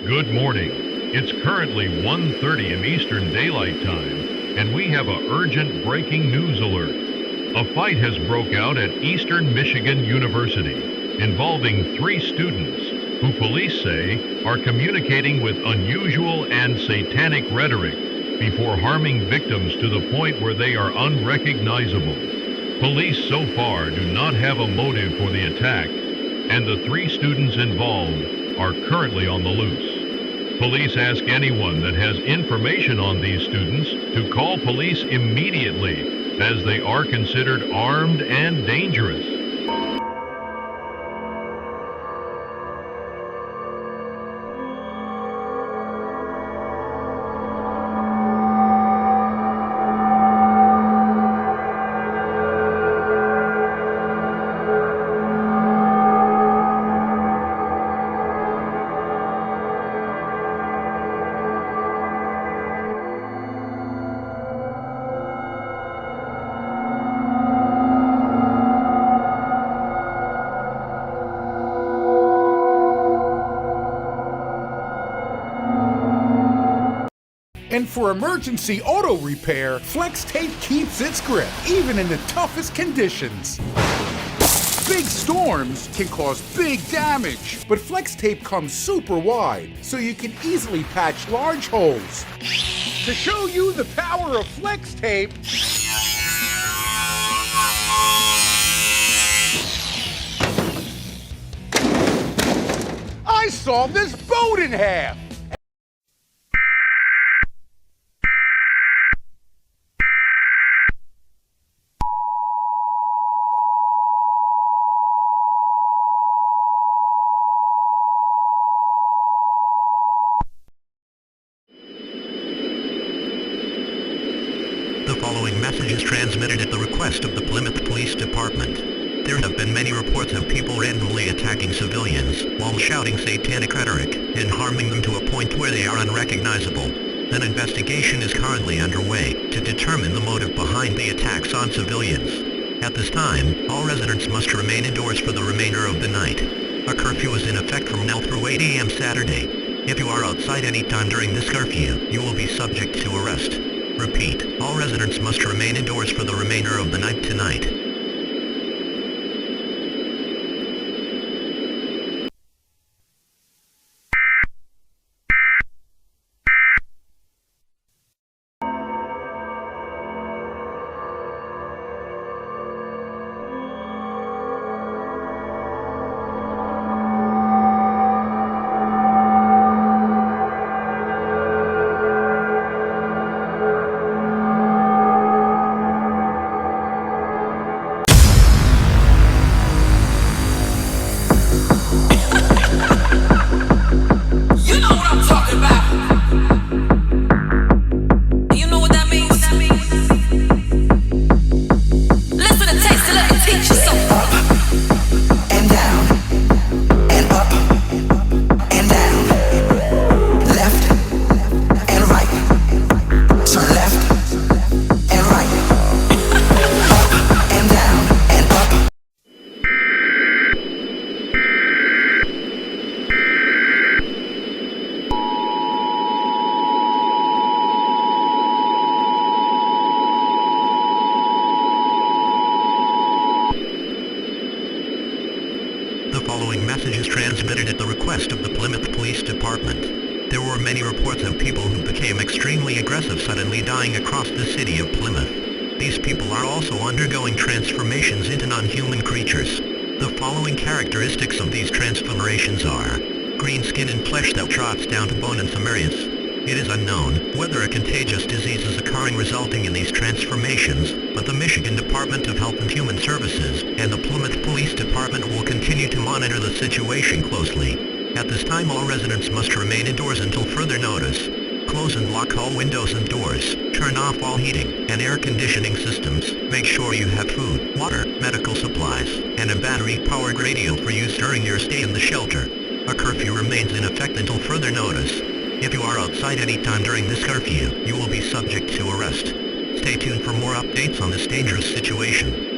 Good morning. It's currently 1:30 in Eastern Daylight Time, and we have an urgent breaking news alert. A fight has broke out at Eastern Michigan University involving 3 students who police say are communicating with unusual and satanic rhetoric before harming victims to the point where they are unrecognizable. Police so far do not have a motive for the attack, and the 3 students involved are currently on the loose. Police ask anyone that has information on these students to call police immediately, as they are considered armed and dangerous. And for emergency auto repair, Flex Tape keeps its grip, even in the toughest conditions. Big storms can cause big damage, but Flex Tape comes super wide, so you can easily patch large holes. To show you the power of Flex Tape, I sawed this boat in half! The following message is transmitted at the request of the Plymouth Police Department. There have been many reports of people randomly attacking civilians while shouting satanic rhetoric and harming them to a point where they are unrecognizable. An investigation is currently underway to determine the motive behind the attacks on civilians. At this time, all residents must remain indoors for the remainder of the night. A curfew is in effect from now through 8 a.m. Saturday. If you are outside any time during this curfew, you will be subject to arrest. Repeat, all residents must remain indoors for the remainder of the night tonight. The following message is transmitted at the request of the Plymouth Police Department. There were many reports of people who became extremely aggressive suddenly dying across the city of Plymouth. These people are also undergoing transformations into non-human creatures. The following characteristics of these transformations are: green skin and flesh that trots down to bone and familiars. It is unknown whether a contagious disease is occurring resulting in these transformations, but the Michigan Department of Health and Human Services and the Plymouth Police Department will continue to monitor the situation closely. At this time, all residents must remain indoors until further notice. Close and lock all windows and doors. Turn off all heating and air conditioning systems. Make sure you have food, water, medical supplies, and a battery-powered radio for use during your stay in the shelter. A curfew remains in effect until further notice. If you are outside any time during this curfew, you will be subject to arrest. Stay tuned for more updates on this dangerous situation.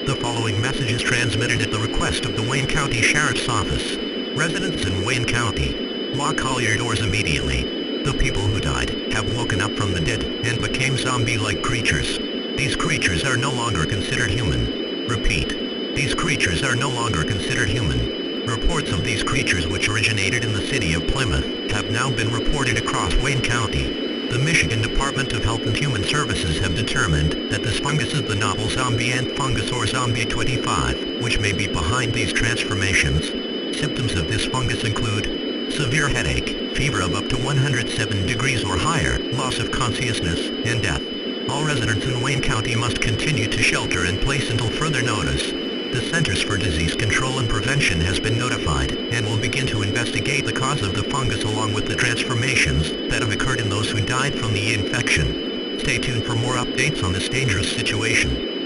The following message is transmitted at the request of the Wayne County Sheriff's Office. Residents in Wayne County, lock all your doors immediately. The people who died have woken up from the dead and became zombie-like creatures. These creatures are no longer considered human. Repeat, these creatures are no longer considered human. Reports of these creatures, which originated in the city of Plymouth, have now been reported across Wayne County. The Michigan Department of Health and Human Services have determined that this fungus is the novel zombie ant fungus or zombie 25, which may be behind these transformations. Symptoms of this fungus include severe headache, fever of up to 107 degrees or higher, loss of consciousness, and death. All residents in Wayne County must continue to shelter in place until further notice. The Centers for Disease Control and Prevention has been notified and will begin to investigate the cause of the fungus along with the transformations that have occurred in those who died from the infection. Stay tuned for more updates on this dangerous situation.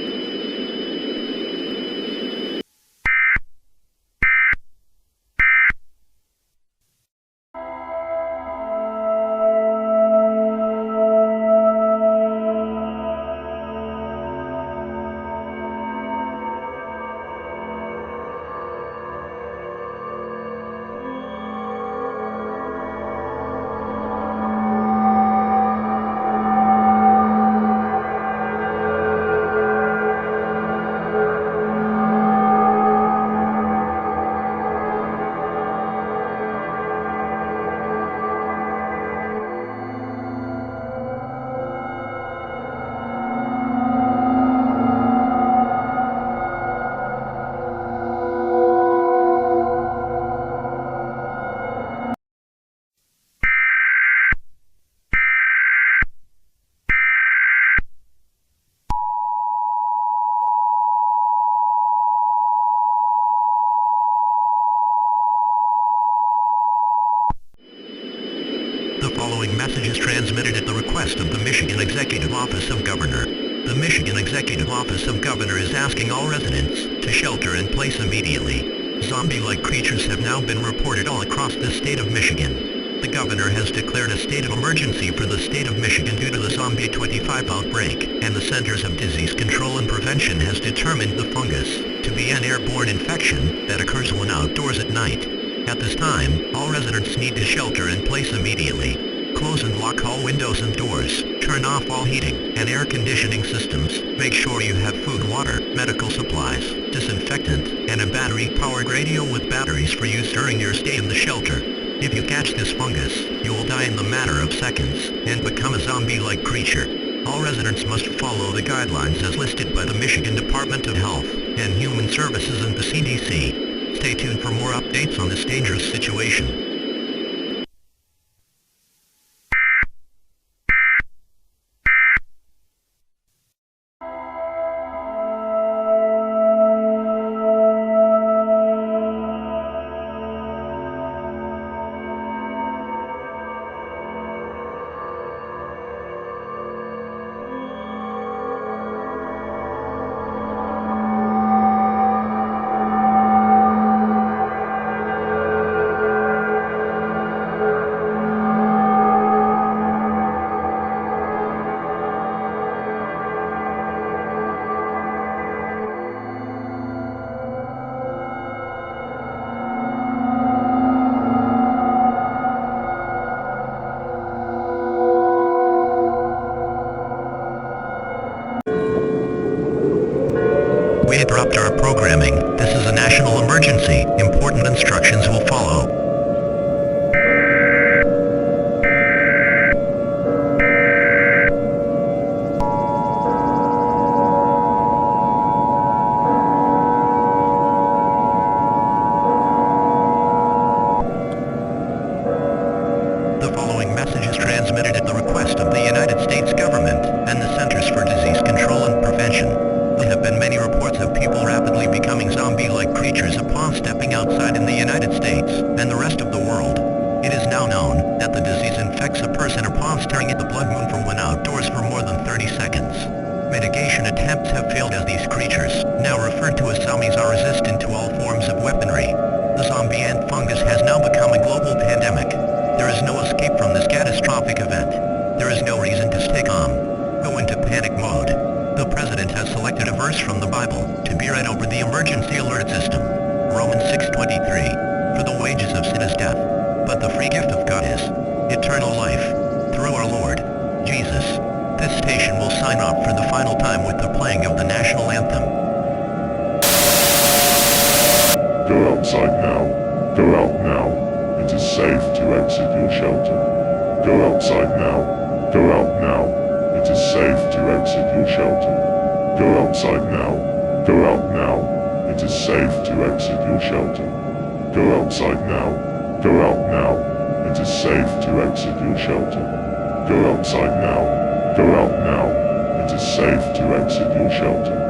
The following message is transmitted at the request of the Michigan Executive Office of Governor. The Michigan Executive Office of Governor is asking all residents to shelter in place immediately. Zombie-like creatures have now been reported all across the state of Michigan. The governor has declared a state of emergency for the state of Michigan due to the zombie 25 outbreak, and the Centers of Disease Control and Prevention has determined the fungus to be an airborne infection that occurs when outdoors at night. At this time, all residents need to shelter in place immediately. Close and lock all windows and doors. Turn off all heating and air conditioning systems. Make sure you have food, water, medical supplies, disinfectant, and a battery-powered radio with batteries for use during your stay in the shelter. If you catch this fungus, you will die in the matter of seconds and become a zombie-like creature. All residents must follow the guidelines as listed by the Michigan Department of Health and Human Services and the CDC. Stay tuned for more updates on this dangerous situation. We interrupt our programming. This is a national emergency. Important instructions will follow. The following message is transmitted at the request of the United States government and the Centers for Disease Control and Prevention. There have been many reports of people rapidly becoming zombie-like creatures upon stepping outside in the United States and the rest of the world. It is now known that the disease infects a person upon staring at the blood moon from when outdoors for more than 30 seconds. Mitigation attempts have failed as these creatures, now referred to as zombies, are resistant to all forms of weaponry. The zombie ant fungus has now become a global pandemic. There is no escape from this catastrophic event. There is no reason to stay calm. Go into panic mode. The president has selected a verse from the Bible to be read over the emergency alert system. Romans 6:23. For the wages of sin is death, but the free gift of God is eternal life through our Lord Jesus. This station will sign off for the final time with the playing of the national anthem. Go outside now. Go out now. It is safe to exit your shelter. Go outside now. Go out now. It is safe to exit your shelter. Go outside now. Go out now. It is safe to exit your shelter. Go outside now. Go out now. It is safe to exit your shelter. Go outside now. Go out now. It is safe to exit your shelter.